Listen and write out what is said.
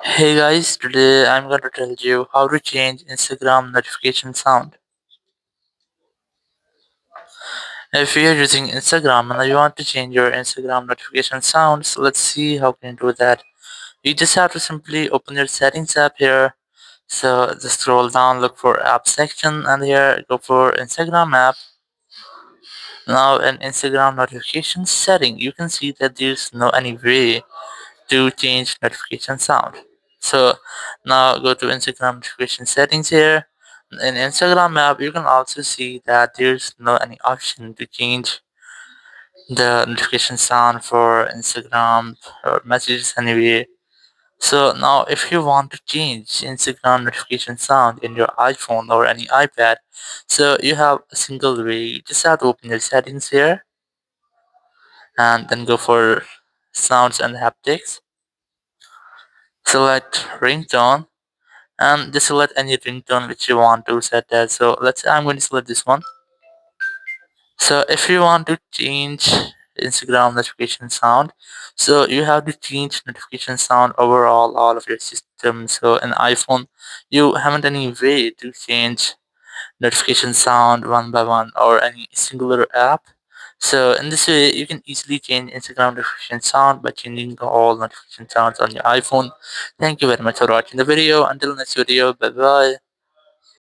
Hey guys, today I'm going to tell you how to change Instagram notification sound. If you're using Instagram and you want to change your Instagram notification sounds, let's see how can you do that. You just have to simply open your settings app here. So just scroll down, look for app section, and here go for Instagram app. Now in Instagram notification setting, you can see that there's no any way to change notification sound. So now go to Instagram notification settings here. In Instagram app, you can also see that there's no any option to change the notification sound for Instagram or messages anyway. So now if you want to change Instagram notification sound in your iPhone or any iPad, so you have a single way. You just have to open your settings here and then go for sounds and haptics. Select ringtone and just select any ringtone which you want to set as. So let's say I'm going to select this one. So if you want to change Instagram notification sound, so you have to change notification sound overall all of your system. So in iPhone, you haven't any way to change notification sound one by one or any singular app. So in this way, you can easily change Instagram notification sound by changing all notification sounds on your iPhone. Thank you very much for watching the video. Until next video, bye bye.